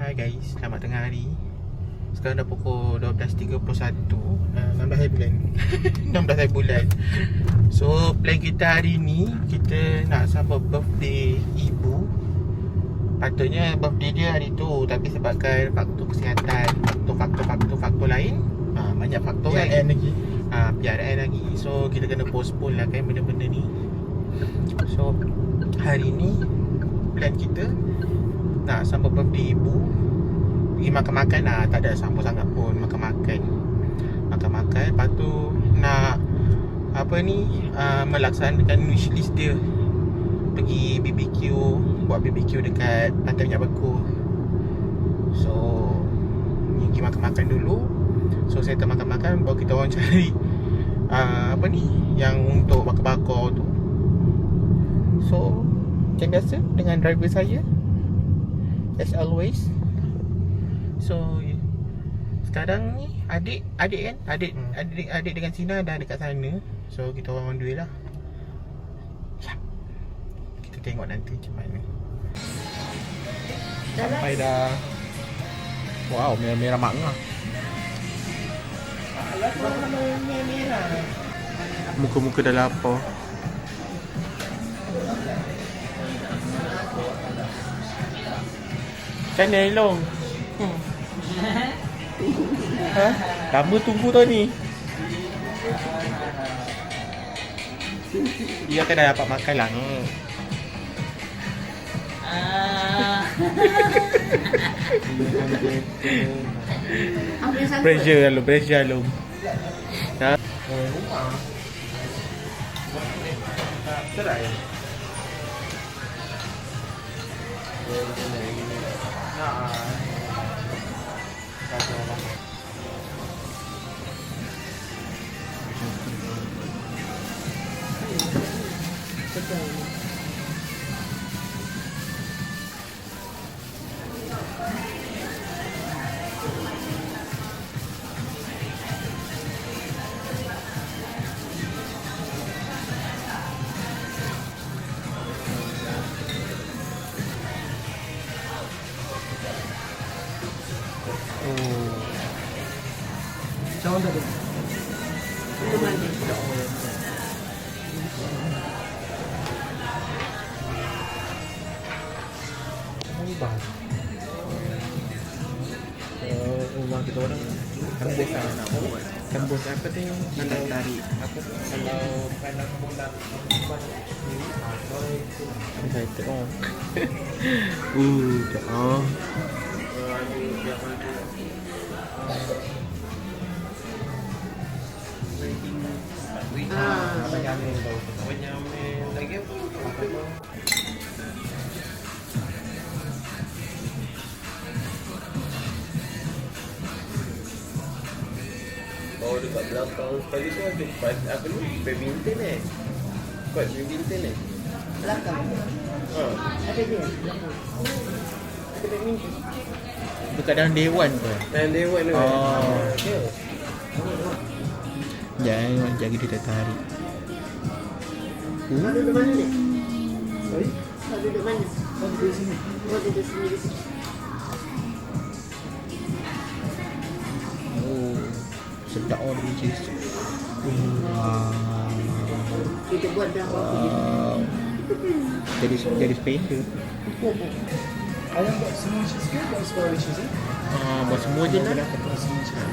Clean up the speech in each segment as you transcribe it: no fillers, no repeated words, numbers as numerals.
Hai guys, selamat tengah hari. Sekarang dah pukul 12.31, 16 hari bulan 16 hari bulan. So plan kita hari ni, kita nak sambut birthday ibu. Patutnya birthday dia hari tu, tapi sebabkan faktor kesihatan, faktor lain, banyak faktor kan, PRN lagi. PRN lagi. So kita kena postpone lah kan benda-benda ni. So hari ni plan kita nak sambut birthday ibu, pergi makan-makan lah. Tak ada sambut sangat pun, makan-makan. Lepas tu nak melaksanakan wishlist dia, pergi BBQ, buat BBQ dekat Pantai Minyak Bekul. So pergi makan-makan dulu. So settle makan-makan, baru kita orang cari yang untuk bakar-bakar tu. So macam biasa dengan driver saya, as always. So sekarang ni adik kan, adik dengan Sina dah dekat sana. So kita orang on the way lah. Kita tengok nanti macam mana. Sampai dah. Wow, merah-merah mangga. Muka-muka dah lapar. Macam mana Elong? Ha? Lama tunggu tau ni. Dia kan dah dapat makan lah. Pressure Alung. Ha? Rumah. Serai. Jauh dah tu. Rumah kita orang tembus lah nak buat. Tembus apa tu? Pandang tarik. Apa? Kalau pandang bola excited lah. Tak. Abang Jamil tau. Abang Jamil lagi apa? Oh, dekat belakang sekali tu ada apa ni? Badminton Court badminton Belakang. Ada dia. Ada badminton. Dekat dalam Dewan tu. Dan Dewan tu. Ya. Jangan jaga dia tertarik. Kau duduk mana ni? Sorry? Kau duduk mana? Kau duduk sini. Kau duduk sini di sini. Oh, sedap orang DJ. Kita buat dah apa? Jadi special. Ayah buat semua cheese ke? Buat strawberry cheese eh? Buat semua je lah. Buat semua cheese.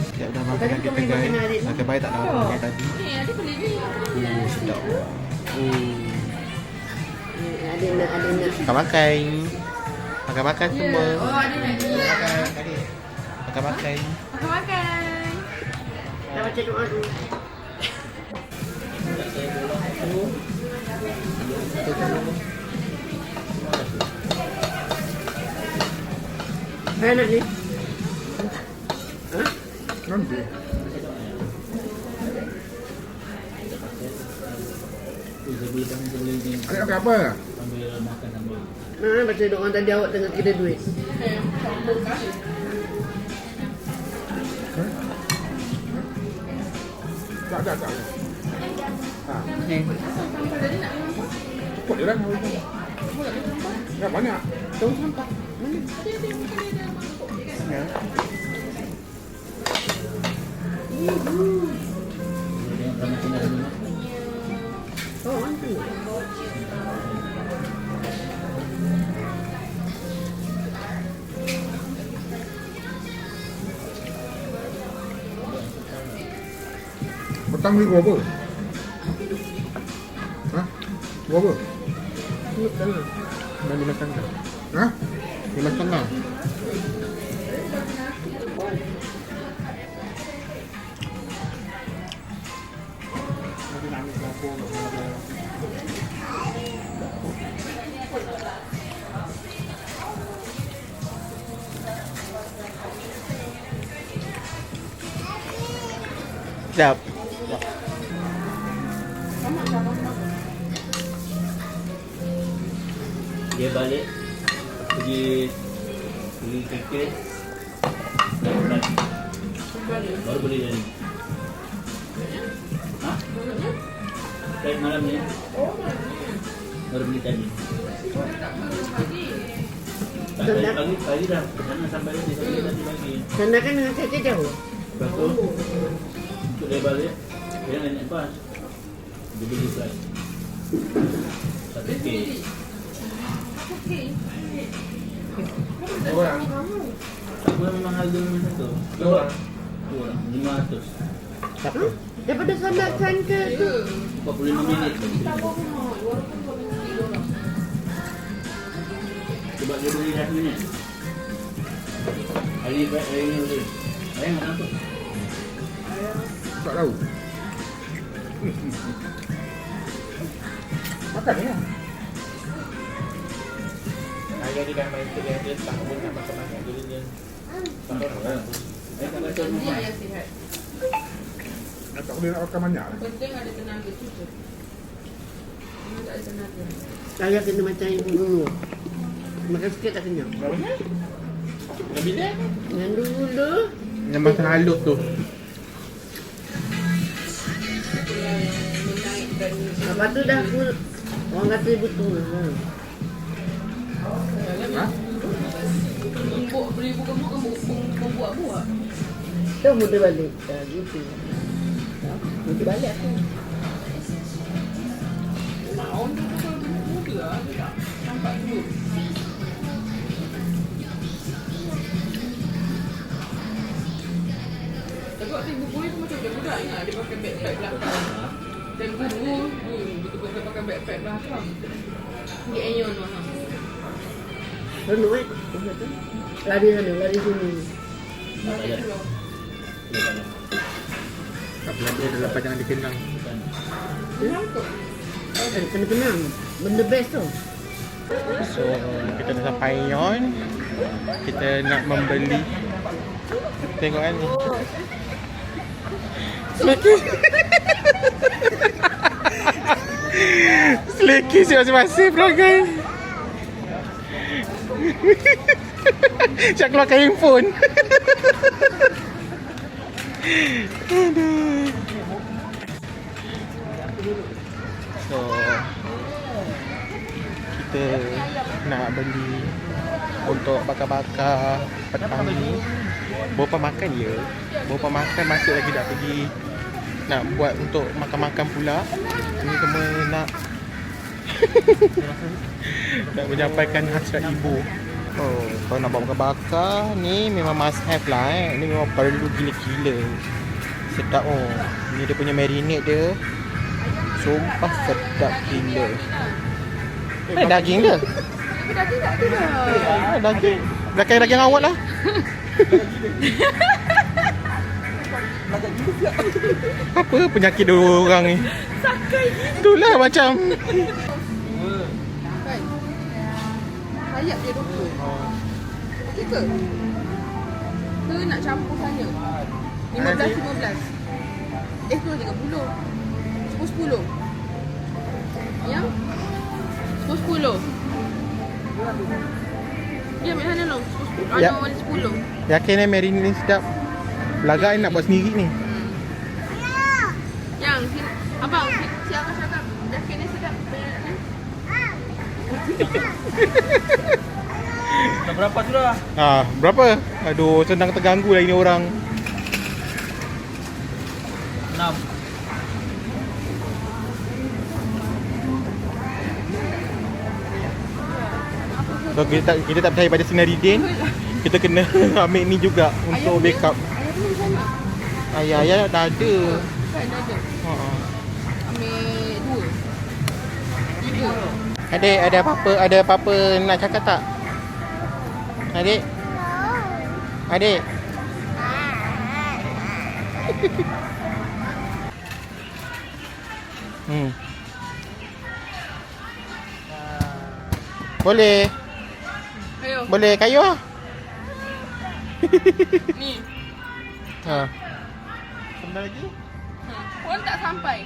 Sekejap dah makan kita guys. Makan baik tak nak makan tadi. Sedap. Ada nak. Makan. Makan semua. Oh, ada lagi. Makan. Dah baca doa dulu. Mana ni? Nanti. Adik pakai apa? Nah, baca doa tadi awak tengah kira duit. Tak. Cukup je lah. Ya, banyak. Tong sampah. Mana? Ya. Oh, antu. Petang beli gua apa? Hah? Gua apa? Bukan. Dan 5,5. Hah? 5,5. Sedap. Dia balik pergi tiket baru beli dari hah? Flight malam ni baru beli tadi pagi dah sana sampai di tadi pagi Sana kan dengan saya jauh. lepas tu untuk dia balik dia naik bas dia beli flight 1K Orang. tak boleh memang harga memang satu Orang. 500 Hah? Daripada sana kan ke tu? 45 minit sebab dia beli last minute hari ni beli ayah nak apa? Tak tahu. Makan ya. Ayah dia dah main tu dia tak pun nak makan banyak jadi dia. Ayah tak baca rumah Tak boleh nak makan banyak. Penting ada tenaga cukup. Ini tak ada tenaga. Saya kena macam ibu dulu. Makan sikit tak kenyang. Dah bila? Yang dulu. Yang makan halus tu. Lepas tu dah full. Orang kata ibu tu. Hah? Beri buka buat. Tu muda balik. Gitu. Muda balik aku. Orang tu kalau muda lah. Dia tak nampak dulu. Tapi waktu ibu Puri tu macam budak-budak ingat dia pakai backpack belakang. Dan guru betul-betul pakai backpack belakang. Dia enyon tu. Renung lari sana, lari sini. Tak pernah dia dalam jangan dikenang. Kena kenang. Benda best tu. So kita dah sampai Yon. Kita nak membeli. Tengok kan ni. Seleki. Seleki masing-masing perangai. Saya keluarkan handphone. So kita nak beli untuk bakar-bakar petang ni. Berapa makan je. Berapa makan masuk lagi dah pergi nak buat untuk makan-makan pula. Ini semua nak nak menyampaikan hasrat ibu. Oh, kalau nak buat bakar-bakar ni memang must have lah Ni memang perlu gila-gila. Sedap oh. Ni dia punya marinade dia. Sumpah sedap gila. Daging dia. Daging tak ada dah. Daging. Daging awak lah. Apa penyakit dua orang ni? Sakai Itulah macam kan. Sayap dia 20. Okey ke? Ke nak campur sana? 15. Tu 30. 10. Yang 10. Dia ambil sana dong. 10. Ya. Ada 10. Yakin marinade ni sedap. Belagak ni nak buat sendiri ni. Yang abang siapa cakap yakin ni sedap. Dah berapa sudah? Berapa? Aduh, senang terganggu lah ini orang. 6. So kita tak percaya pada sinar Ridin. Kita kena ambil ni juga untuk backup. Ayah dah ada. Kan ada. Ha. Ambil 2. 3. Adik, ada apa-apa nak cakap tak? Adik? Adik? Boleh. Ayo. Boleh kayu ah. Ni. Ha. Sampai lagi? Pun tak sampai.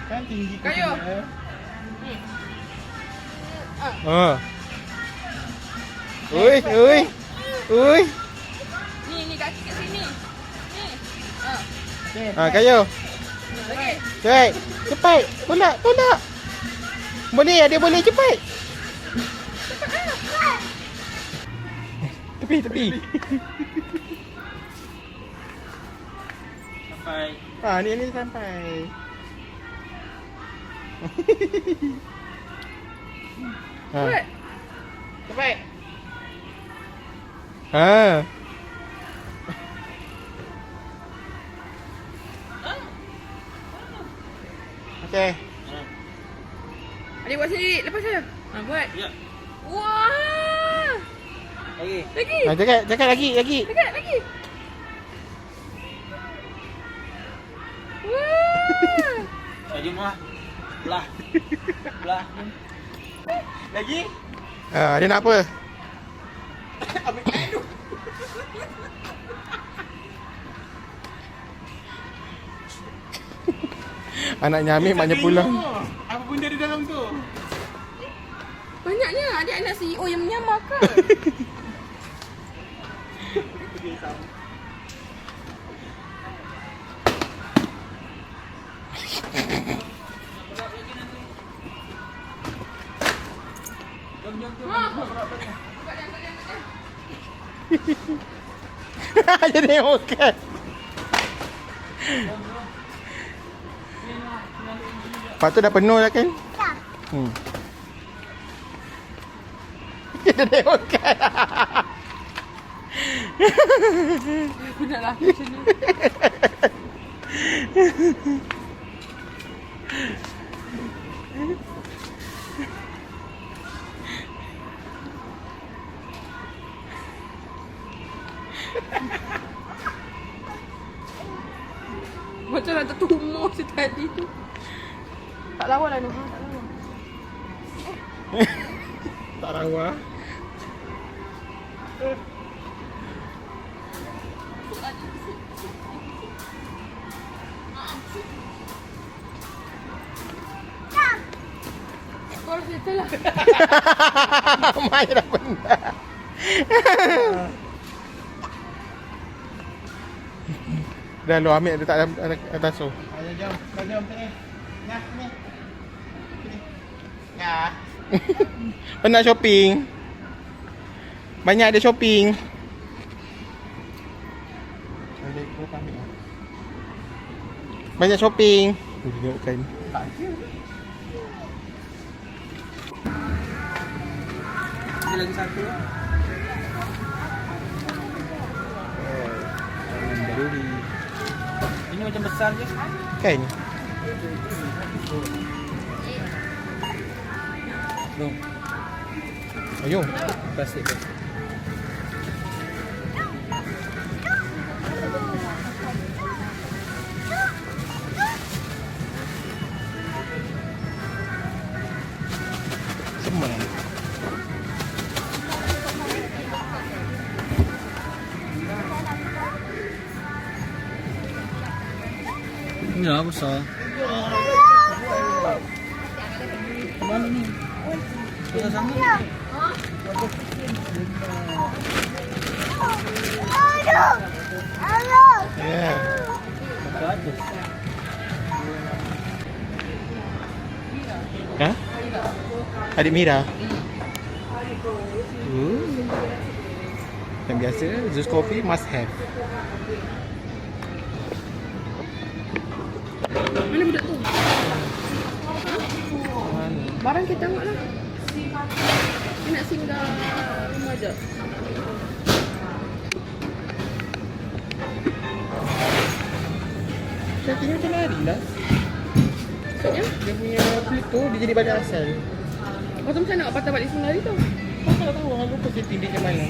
Kan tinggi ke Kayu. sini, Ni. Ha. Ui. Ni kaki kat sini. Ni. Ha, kayu. Lagi. Cepat. Tolak. Boleh, ada boleh cepat. Tepi. Sampai. Ni sampai. Cepat. Cepat. Ha. Okey. Adik buat sendiri. Lepas saya. Buat. Ya. Wah. Lagi. Lagi. Cakap lagi. Dekat lagi. Wah. Jom lah. Belah. Lagi? Dia nak apa? Ambil kayu. Anaknya ambil, maknya pulang. Apa benda di dalam tu? Banyaknya. Adik anak CEO yang menyamar ke? Jadi makan. Pak tu dah penuh dah kan? Jadi makan. Benarlah macam ni. Macam nak tertumur si tadi tu. Tak lawan lah Noh. Tak lawan. Tak rawa. Kau harus settle lah. Mai dah benda. Dah lu ambil letak dalam atas tu. Ayo jom sini. Nah, ni. Sini. Ya. Pernah shopping. Banyak ada shopping. Banyak shopping. Tu tengokkan. Lagi satu. Ini macam besar je. Kan? Belum. Ayo. Plastik. Semua. Ya, besar. Mana ni? Besar sangat. Ya. Besar tu. Ha? Adik Mira. Yang biasa Zeus Coffee must have. Mana budak tu? Barang kita tengok lah. Dia nak singgah rumah je. Saya tengok macam lari lah. Maksudnya? Dia punya flip tu dia jadi balik asal. Kau tu macam nak patah balik semua hari tu. Kau tak tahu orang lupa setting dia macam mana.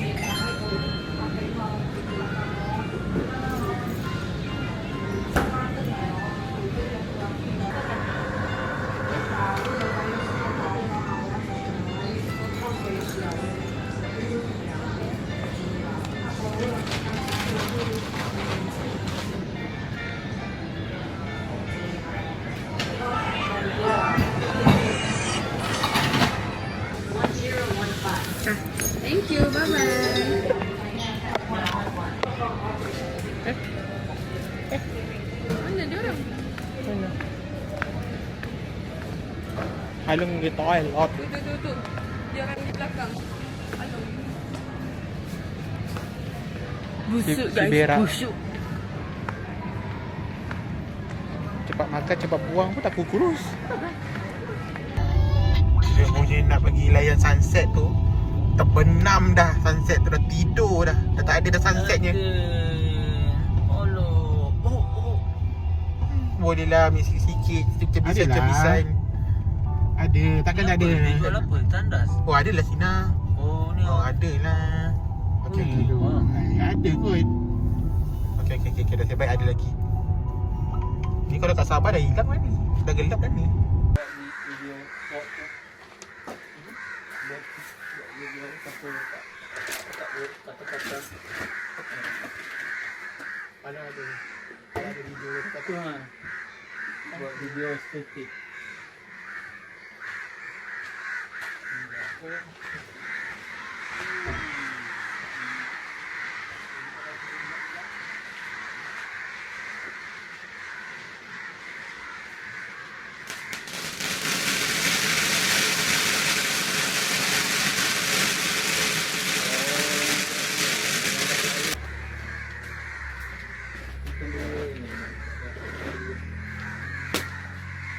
Thank you. Bye-bye. Mana dia orang? Mana? Halung dia toil lot. Tu. Dia orang di belakang. Alung. Busuk Si guys. berak. Busuk. Cepat makan, cepat buang pun tak kurus. Dia punya nak pergi layan sunset tu, terbenam dah sunset tu, dah tidur dah. Dah tak ada dah sunsetnya. Olo. Oh. Boleh lah ambil sikit-sikit. Adalah. Cebisan. Ada, takkan tak ada. Dia jual apa? Tandas. Oh ada lah Sina. Oh, ni. Oh ada lah. Okey. Ada kot. Okey. Dah sebaik ada lagi. Ni kalau tak sabar dah hilang kan ni. Dah gelap dah ni. Ada video Aku buat video estetik.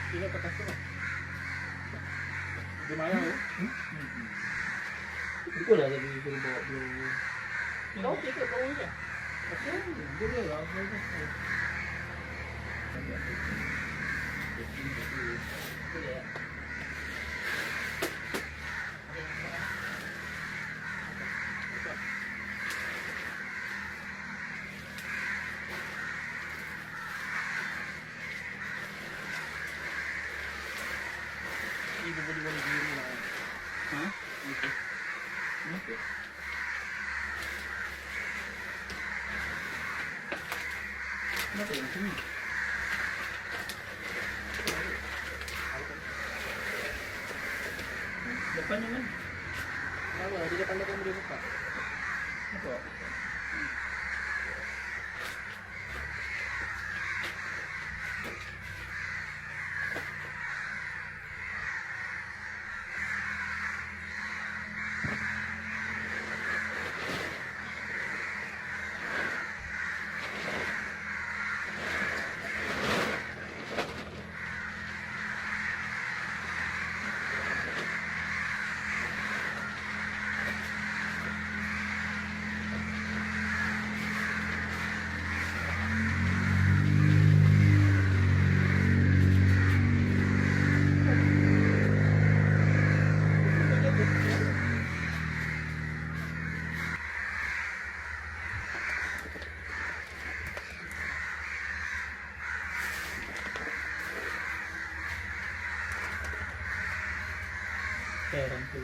Ini apa kasut lah. Dia marah tu. Betul lah tadi kita bawa blue. Kau okey ke kau je? Boleh lah. Ini boleh biru lah. Ha? Okey. Kenapa yang sini? Depannya mana? Apa? Di depan dia boleh buka. Apa? Orang tu.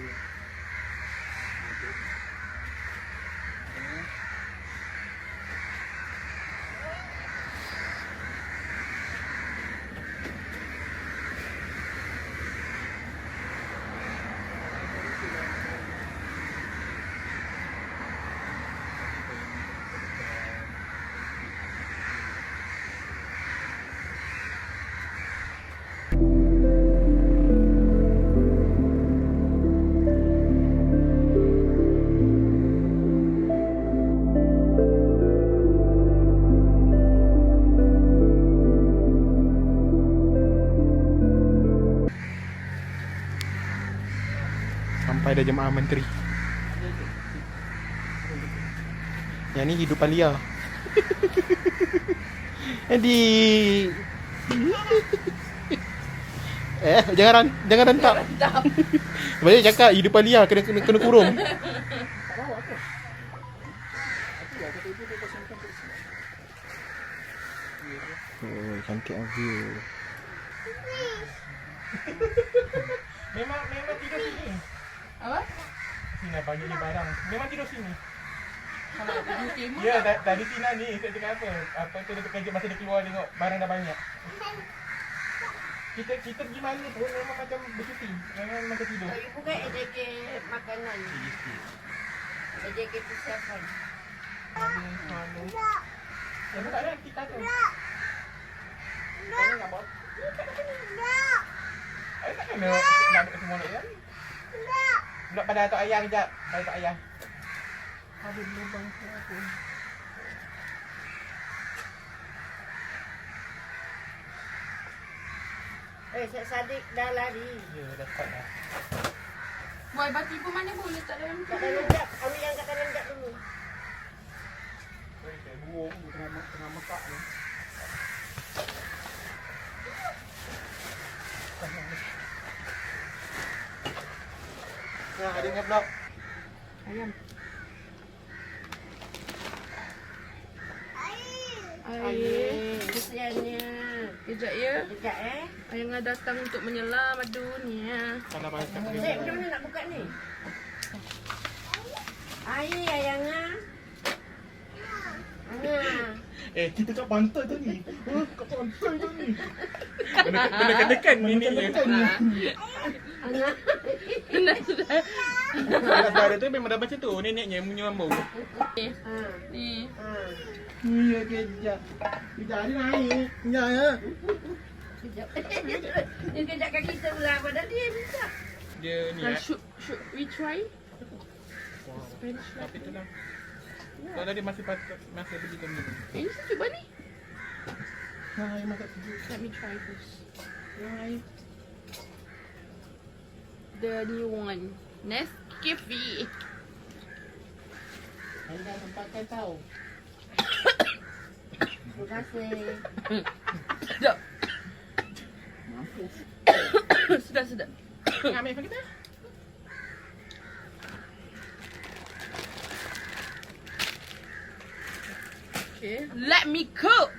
ada jemaah menteri. Yang ni hidupan liar. Jadi jangan rentak. Sebab cakap hidupan liar kena kurung. Oh, cantik view. Memang tidur sini. Apa? Sini bagi ni barang. Memang tidur sini. Kalau tidur kemah. Ya, dari sini ni saya cakap apa? Apa tu dia terkejut masa dia keluar tengok barang dah banyak. Kita pergi mana pun memang macam bercuti. Memang macam tidur. Ibu kan AJK makanan. AJK persiapan. Ya, buka dah kita tu. Tak kena nak ambil semua nak kan? Nak pada atuk ayah kejap. Pada atuk ayah. Ada lubang apa? Syed Saddiq dah lari. Ya, dah start dah. Boy, bati pun mana boleh letak dalam Kat dalam jap. Ambil yang kat dalam jap dulu. Tengah mekak ni. Nah, ada ingat blok. ayam. Air. Kesiannya. Kejap ya. Sekejap Ayang datang untuk menyelam dunia. Salah bahasa. Syed, macam mana nak buka ni? Air ayangah. Kita kat pantai tadi. Kat pantai tadi. Kena tekan nenek dia. Anak. Benar sudah. Anak saudara tu memang dah macam tu. Neneknya menyambung. Ni. Ya, kejap. Kejap dia naik. Kejap ya. Kejap. Dia kejapkan kita pula. Padahal dia bisa. Dia ni Should we try? Spanish Tapi tu lah. Kalau dia masih pergi ke ni. Ini cuba ni. Nah, yang masak sejuk. Let me try first. The new one. Nescafe. Anda tempatkan tahu. Terima kasih. Sedap. Sedap. Ambil apa kita? Okay. Let me cook.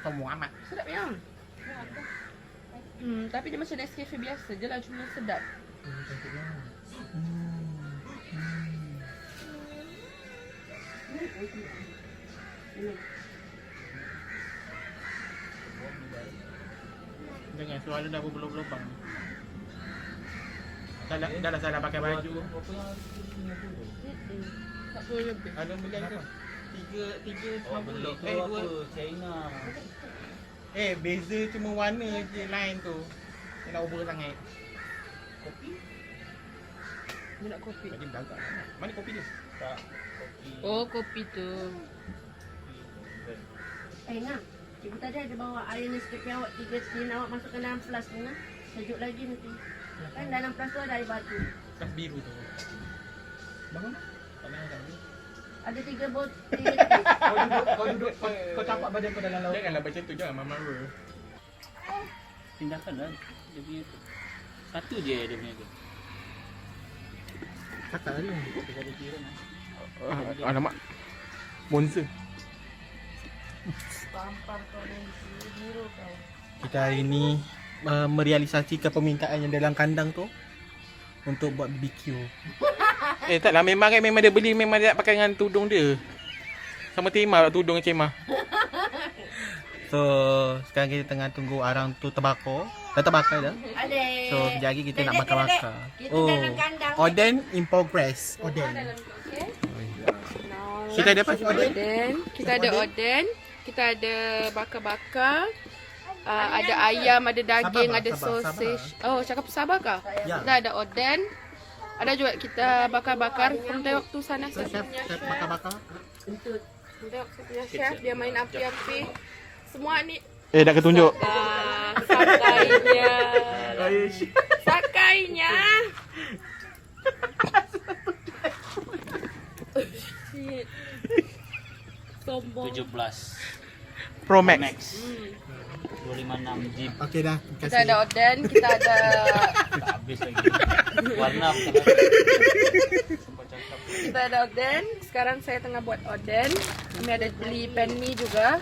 Kamu amat. Sedap yang. Tapi dia macam Nescafe biasa je lah, cuma sedap. Jangan suara dah berlubang-lubang. Dah lah salah pakai baju. Tak perlu lebih. Ada beli tu. 3.90. Apa? China. Beza cuma warna je line tu. Dia nak ubah sangat. Kopi? Dia nak kopi. Tadi belakang. Mana kopi dia? Tak. Kopi. Oh, kopi tu. Nak. Ibu tadi ada bawa air Nescafe awak 3 tin. Awak masukkan dalam flask ni. Sejuk lagi nanti. Kan dalam flask tu ada air batu. Tas biru tu. Bangun. Tangan kat ni. Ada 3 botol. Kau duduk, kau tapak badan kau dalam laut. Janganlah macam tu, jangan Mama Ru. Pindahkan lah. Dia punya tu. Satu je dia punya tu. Cakap tadi. Dia ada kira lah. Alamak. Monster. Pampar kau ni. Biru kau. Kita hari ni merealisasikan permintaan yang dalam kandang tu untuk buat BBQ. Taklah, memang dia beli, memang dia nak pakai dengan tudung dia. Sama Tema tudung dengan Cema. So, sekarang kita tengah tunggu arang tu terbakar. Dah terbakar dah. Adik. So, kejap lagi kita nak bakar-bakar. Kita dalam kandang. Oden in progress. Oden. Kita ada apa? Oden? Kita ada oden. Kita ada bakar-bakar. Ada ayam, ada daging, Sabar, ada sabar, sausage. Oh, cakap sabar kah? Ya. Kita ada oden. Ada juga kita bakar-bakar. Kamu tengok tu sana So, saya chef, punya chef chef. bakar-bakar. Tengok saya punya chef. Dia main api-api. Semua ni Dah ketunjuk. sabar. Sakainya. Aish. Sakainya. Shit. Sombong. 17 Pro Max. Max 256 GB. Okey dah. Kita ada Oden, kita ada Tak habis lagi. Warna sempat cakap. kita ada Oden. Sekarang saya tengah buat Oden. Kami ada beli pen mie juga.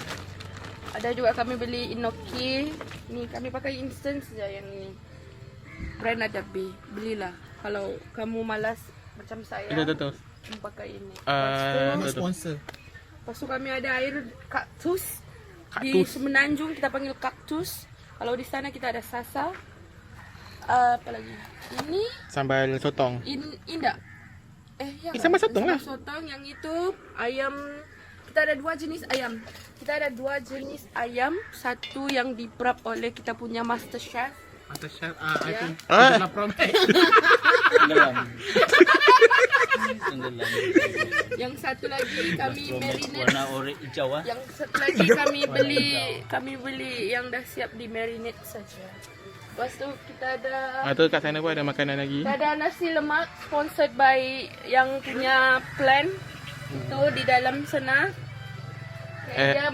Ada juga kami beli inoki. Ni kami pakai instant saja yang ini. Brand ada B. Belilah. Kalau kamu malas macam saya. Betul. Kamu pakai ini. Sponsor. Lepas tu kami ada air kaktus. Di Semenanjung kita panggil kaktus. Kalau di sana kita ada sasa. Apa lagi? Ini Sambal sotong. indah. Ya. Sambal sotong lah. Sambal sotong yang itu ayam. Kita ada 2 jenis ayam. Kita ada 2 jenis ayam. Satu yang di-prep oleh kita punya master chef. Master chef Ya. adalah Pro Max. Tenggelam. Yang satu lagi kami marinate. Warna oranye hijau ah. Yang satu lagi kami beli yang dah siap di marinate saja. Lepas tu kita ada Tu kat sana pun ada makanan lagi. kita ada nasi lemak sponsored by yang punya plan. Itu di dalam sana. Dia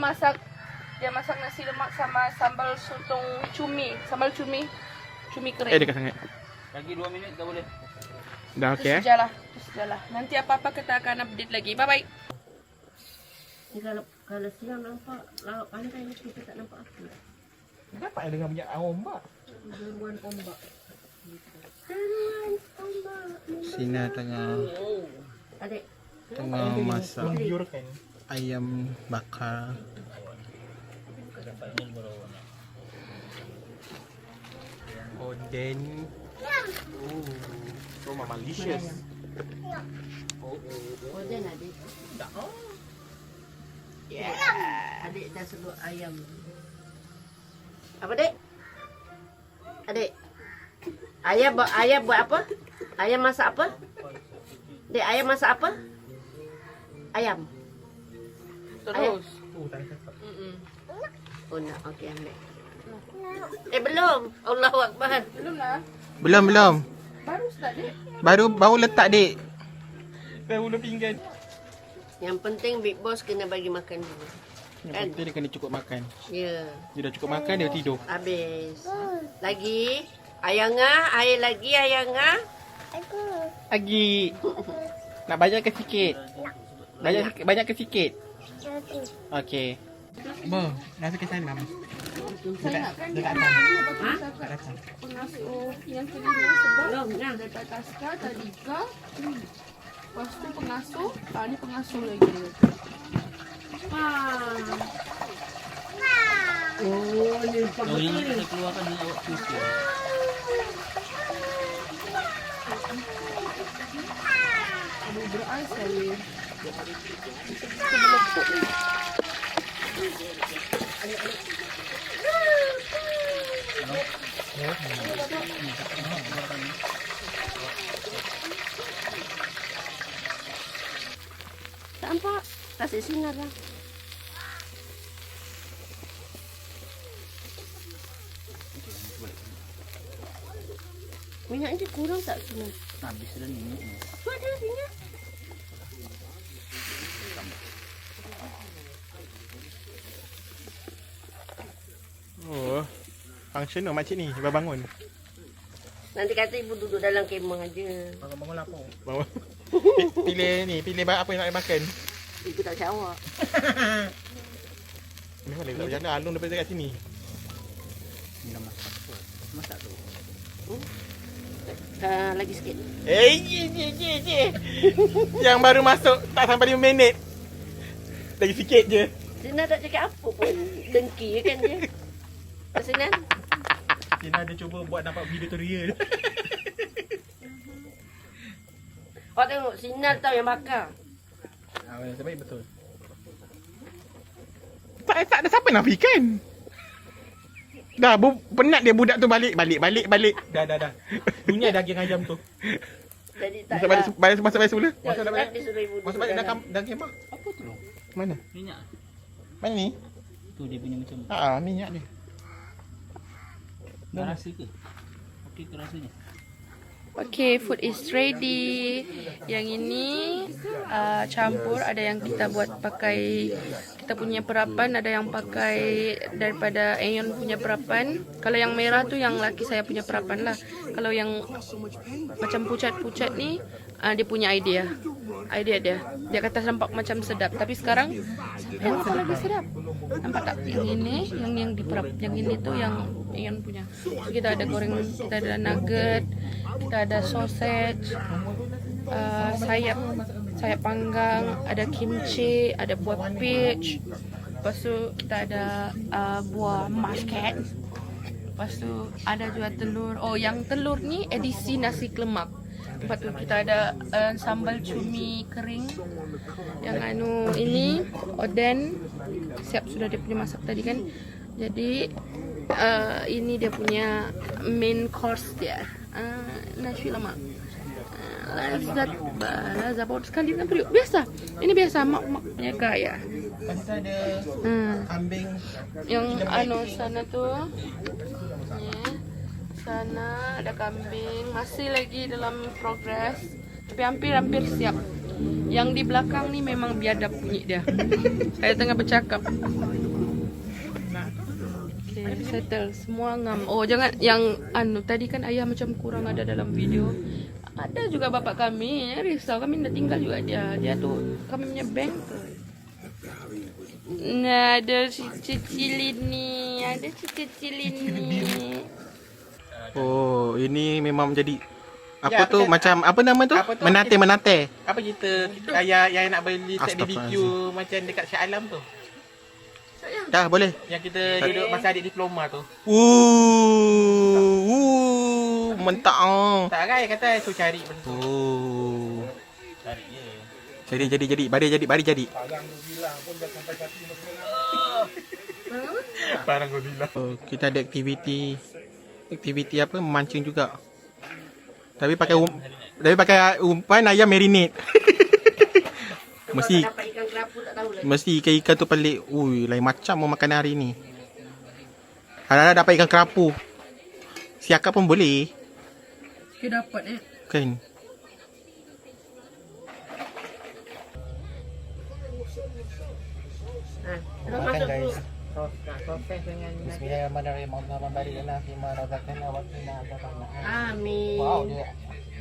masak nasi lemak sama sambal sotong cumi, sambal cumi kering. Dekat sangat. Lagi 2 minit dah boleh. Dah okey Itu sajalah. Nanti apa-apa kita akan update lagi. Bye bye. Ni kalau siang nampak laut pantai ni kita tak nampak apa. Dapat dengan banyak ombak. Deruan ombak. Sina tengah Adik, masak ayam bakar. Oden. So malicious. Oden adik. Adik dah sebut ayam. Apa dek? Adik. Ayah buat apa? Ayam masak apa? Dek, ayam masak apa? Ayam. Terus. Oh nak, okey ambil. Belum. Allahu Akbar. Belum lah. Belum. Baru start dek. Baru letak dik. Dah ulu pinggan. Yang penting Big Boss kena bagi makan dulu. Yang Kan? penting dia kena cukup makan. Ya. Dia dah cukup makan dia tidur. Habis. Lagi. Ayangah, air lagi ayangah. Lagi. Nak banyak ke sikit? Banyak ke sikit? Okey. Bo, dah ke sana. Saya nak kan dekat pengasuh yang kelima sebab Belum, nah. daripada Taska, Tadika. Lepas tu pengasuh. Ni pengasuh lagi. Oh, ni Oh, yang saya keluarkan ni awak cuci. Aduh, berais saya. tak nampak. Kasih sinar lah. Minyak je kurang tak sinar? Habis dah ni. Tu ada minyak. Oh. Functional makcik ni, baru bangun. Nanti kata ibu duduk dalam kemah aja. Bangun lapar. Bangun. Pilih apa yang nak makan. Ibu tak macam awak. Memang lebih tak berjana Alung daripada kat sini. Ni dah masak tu. Masak tu. Lagi sikit. Je. Yang baru masuk tak sampai 5 minit. Lagi sikit je. Sinar tak cakap apa pun. Dengki kan dia. Sinar? Sina ada cuba buat nampak video tu real. Awak tengok Sinar tahu yang bakar. Sebaik betul. Tak ada siapa nafikan. Dah penat dia budak tu balik. Dah. Punya daging ayam tu. Jadi tak Masuk balik semula. Masuk balik. Disuruh ibu Masuk balik dalam kemah. Apa tu? Mana? Minyak. Mana ni? Tu dia punya macam. Minyak dia. Tak rasa ke? Okey ke rasanya? Okay, food is ready. Yang ini campur. Ada yang kita buat pakai kita punya perapan, ada yang pakai daripada Aeon punya perapan. Kalau yang merah tu yang laki saya punya perapan lah. Kalau yang macam pucat-pucat ni dia punya idea dia. Dia kata nampak macam sedap. Tapi sekarang yang apa lagi sedap? Nampak tak? Yang ini, yang diperap. Yang ini tu yang Aeon punya. So, kita ada goreng, kita ada nugget, kita ada sausage, sayap panggang, ada kimchi, ada buah peach. Lepas tu kita ada buah muscat. Lepas tu ada juga telur. Oh, yang telur ni edisi nasi lemak. Lepas tu kita ada sambal cumi kering. Yang ini oden. Siap sudah dia punya masak tadi kan. Jadi ini dia punya main course dia. Nasi lemak. Lazat baut sekali nak beri. Biasa. Ini biasa mak punya gaya. Lepas tu ada kambing. Yang sana tu. Ya. Sana ada kambing, masih lagi dalam progress. Tapi hampir siap. Yang di belakang ni memang biadab bunyi dia. Saya tengah bercakap. Okay, settle. Semua ngam. Oh, jangan yang tadi kan ayah macam kurang ada dalam video. Ada juga bapak kami, risau kami dah tinggal juga dia. Dia tu kami punya bank tu. Nah, ada cicilin ni, ni. Oh, ini memang menjadi apa tu macam apa nama tu? Menate. Apa cerita ayah yang nak beli set BBQ macam dekat Shah Alam tu? Dah boleh. Yang kita duduk masa adik diploma tu. Mentak ah. Tak kan kata tu cari benda tu. Cari je. Jadi. Bari jadi. Barang Godzilla. Oh, kita ada aktiviti apa memancing juga. Tapi pakai umpan ayam marinate. Mesti dapat ikan kerapu tak tahu lah. mesti ikan tu pelik. Ui, lain macam mau makan hari ni. Ada dapat ikan kerapu. Siakap pun boleh. Kita dapat Kan. Terus masuk dulu. Amin. Wow, dia.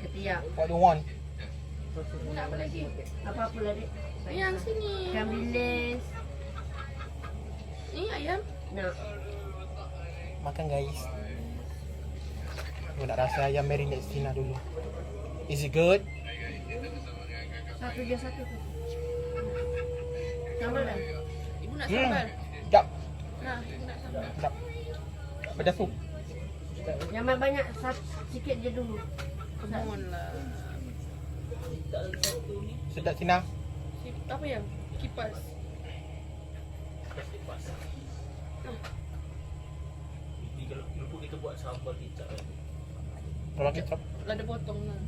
Ketiak. What do you want? apa lagi? Apa-apa lah dek. Yang sini. Ikan bilis. Ni ayam. Nak. Makan guys. Aku nak rasa ayam marinate Sina dulu. Is it good? Satu je. Sambal dah. Ibu nak sambal. Sedap. Nah, ibu nak sambal. Sedap. Pedas tu. Jangan banyak, sikit je dulu. Mohon lah. Sedap Sina. Apa yang? Kipas. Kalau lupa kita buat sambal kicap kan. Kalau kecap. Ada potong lah.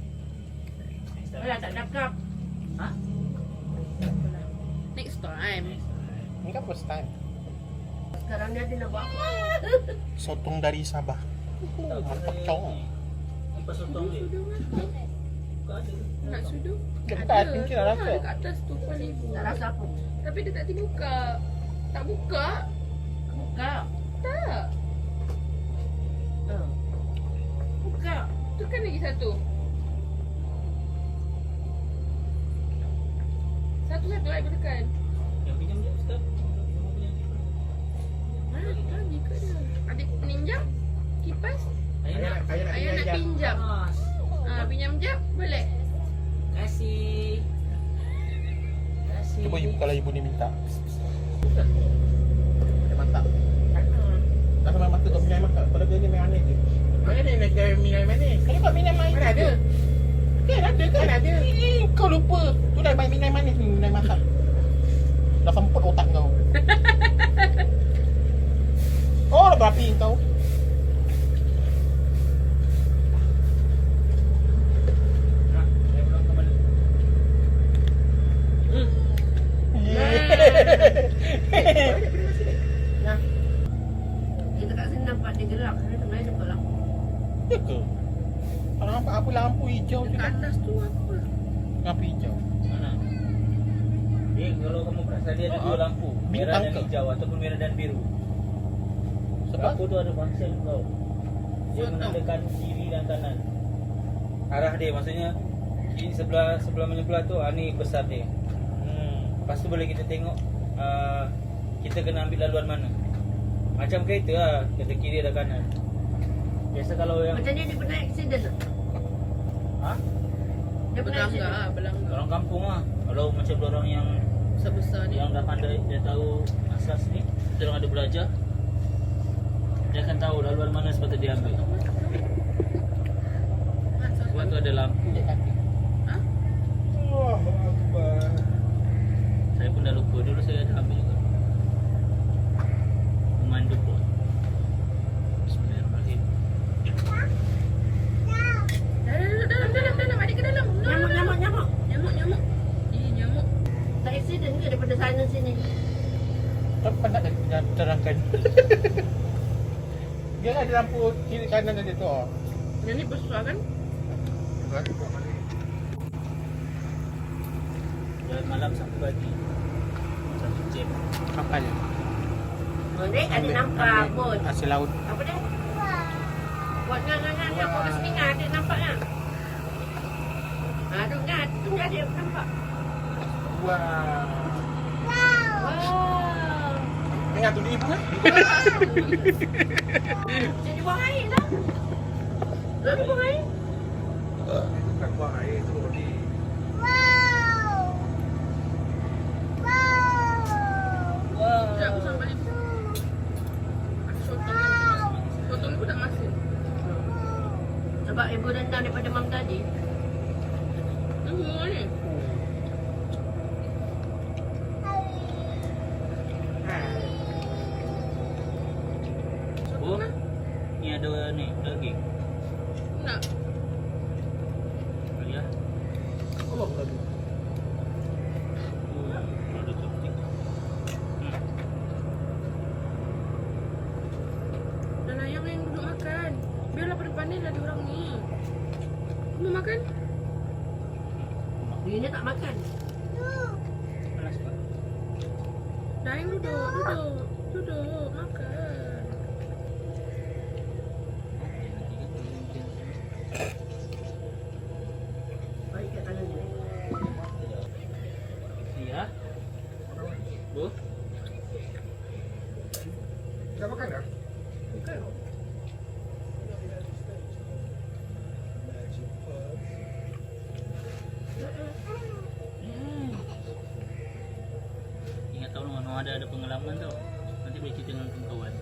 Alah, tak cakap. Ha? Next time. Ini kan first time. Sekarang ni ada nak buat apa? Sotong dari Sabah. Mantap cong. Kipas sotong dia. Buka ada. Nak sudu? Dekat mungkin nak rasa. Dekat atas tu pun ibu. Tak rasa apa? Tapi dia tak dibuka. Tak buka? Buka. Tak. Buka. Tu kan lagi satu. Satu-satu lah ibu tekan. Yang pinjam je Ustaz. Semua punya kipas. Lagi ke dia? Adik pinjam? Kipas? Ayah Ayah nak pinjam. Pinjam jap boleh? Kasih. Cuba ibu kalau ibu ni minta. Mantap. Tak sama mata tu minyak masak. Kalau dia ni main aneh je. Mana ada nak minyak manis? Kenapa minyak manis? Mana ada? Kan ada kan? Mana ada? Kau lupa. Tu dah main minyak manis ni, minyak masak. Dah semput otak kau. Oh, dah berapi kau. Kita kat sini nampak dia gerak. Sebenarnya nampak lah. Ya ke? Tak nampak apa lampu hijau tu Dekat kan? atas tu apa? Lampu hijau. Mana? Kalau kamu perasan dia ada dua lampu, merah Bintang dan ke? hijau ataupun merah dan biru. Sebab? Lampu tu ada function tau. Dia Sebab menandakan kiri dan kanan. Arah dia maksudnya kiri sebelah menyebelah tu ni besar dia. Lepas tu boleh kita tengok kita kena ambil laluan mana. Macam kereta lah, kereta kiri dan kanan. Biasa kalau yang Macam ni dia pernah accident tak? ha? Dia pernah Belanggar accident? lah, belanggar. Orang kampung lah. Kalau macam orang yang Sebesar ni. dah pandai, dia tahu asas ni, dia orang ada belajar, dia akan tahu laluan mana sepatutnya dia ambil. Sebab tu ada lampu. Ha? Oh, Akbar. Saya pun dah lupa, dulu saya ada ambil juga. Memandu pun. Bismillahirrahmanirrahim. Dalam. Adik ke dalam. Nyamuk. Nyamuk. Ih, nyamuk. Tak accident ke daripada sana sini? Tak penat tadi punya terangkan. Dia ada lampu kiri kanan tadi tu. Yang ni besar kan? Dan malam satu lagi, satu jam. Kapal. Mereka ada nampak pun. Hasil laut. Apa dia? Buat ngan buat kat sini ada nampak kan? Tu kan, tu ada nampak. Wah. Wow. Tengah tu dia ibu kan? Jadi buang air tak? Lalu buang air? Bukan buang air tu di. Sekejap aku sampai balik. Aku sotong kan. Sotong pun tak masin. Sebab ibu rendang daripada mam tadi. Tunggu ni. Oh, ni ada ni daging. Nak. Ya. Allah lagi. Ada chopstick. Dan ayam yang duduk makan. Biarlah pandai-pandai lah diorang ni. Kamu makan? Dia ni tak makan. Panas pak. Dah yang duduk. Makan. Baik kat tangan dia. Ya. Bu. Dah makan dah? Bukan. Ingat tahun mana ada pengalaman tau. Nanti boleh cerita dengan kawan.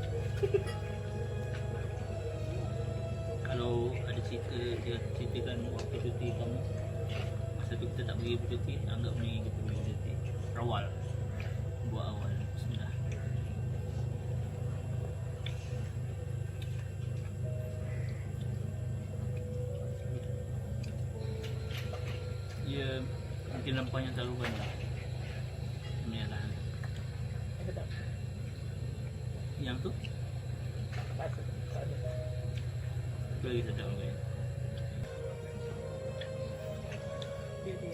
Kalau ada cerita dia ceritakan waktu cuti kamu. Masa tu kita tak pergi bercuti, anggap ni kita pergi bercuti. Rawal. Buat awal. Bismillah. Ya, mungkin lampaunya terlalu banyak. Bismillah. Yang tu? Itu lagi sedap kan?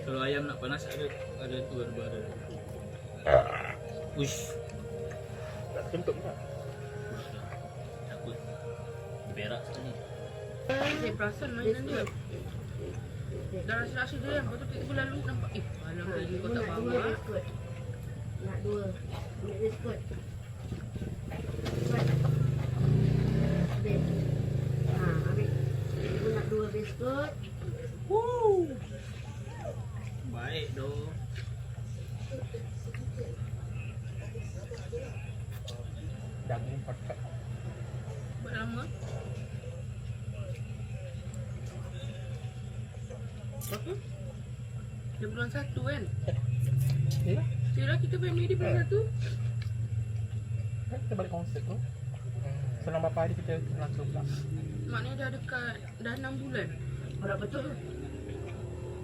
Kalau ayam nak panas ada tu ada bara. Ush. Tak tentuk tak? Ush lah. Takut berak sekali. Saya perasan mainan dia. Dah rasa-rasa dia yang patut tiba lalu nampak. Malam tadi kau tak Nak dua bawa. biskut. Nak dua. Ambil biskut. Biskut. Ambil. Ambil. Ibu nak dua biskut. Baik doh. Daging pakat. Buat lama. Apa? Dia bulan 1 kan? Ya. Kira kita family di bulan 1. Kita balik konsert tu. Selang berapa hari kita langsung pula. Maknanya dah dekat dah 6 bulan. Orang betul.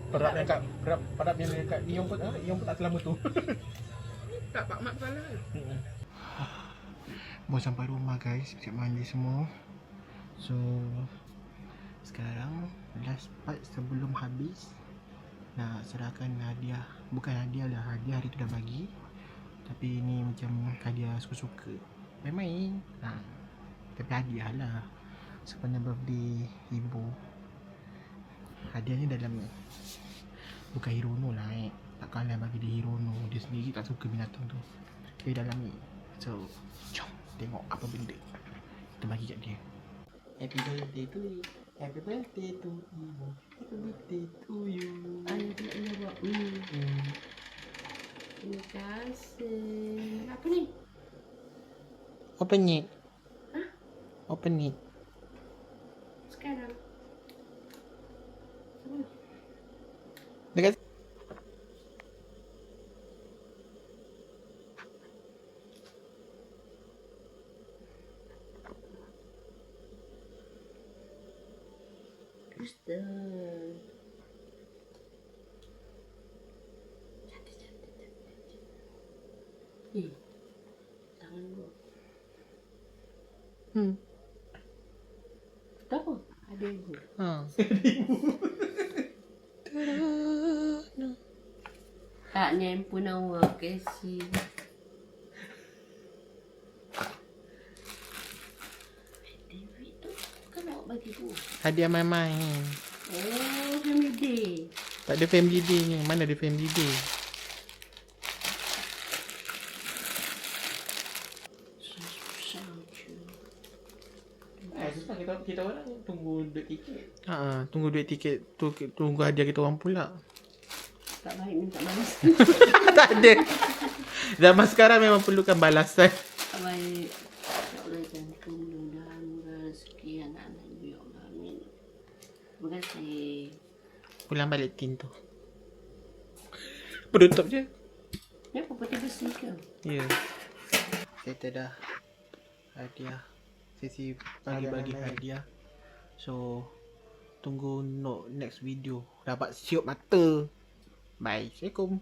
Perap yang kat perap yang dekat Ion pun tak selama tu. Tak Pak Mat kepala kan? Baru sampai rumah guys, siap mandi semua. So Sekarang last part sebelum habis, nak serahkan hadiah. Bukan hadiah lah, hadiah hari tu dah bagi, tapi ni macam hadiah suka-suka, main-main tapi hadiah lah sepanjang birthday ibu. Hadiahnya dalam, bukan Hirono lah takkanlah bagi dia Hirono, dia sendiri tak suka binatang tu. Dia dalam ni. So jom tengok apa benda kita bagi kat dia. Happy birthday to you, happy birthday to you, happy birthday to you. Ayah dia buat terima kasih. Apa ni? Open it. Hah? Open it. Sekarang. Dekat Kristen. Cantik. Tangan gua. Tahu? Ada ibu. Tak nyempun awak kasih. David tu kan awak bagi tu. hadiah main-main. Oh, family day. Tak ada family day ni. Mana ada family day? Susah je. Susah kita orang tunggu duit tiket. Tunggu duit tiket tu, tunggu hadiah kita orang pula. Tak baik minta balas. Tak ada. Zaman sekarang memang perlukan balasan. Tak baik. Ya Allah, jantung mudah-mudahan rezeki anak-anak ibu, ya Allah. Amin. Terima kasih. Pulang balik tin tu. Penutup je. Ni apa putih besi ke? Ya. Kita dah hadiah. Sesi bagi-bagi hadiah. So tunggu next video. Dapat siup mata. Bye. Assalamualaikum.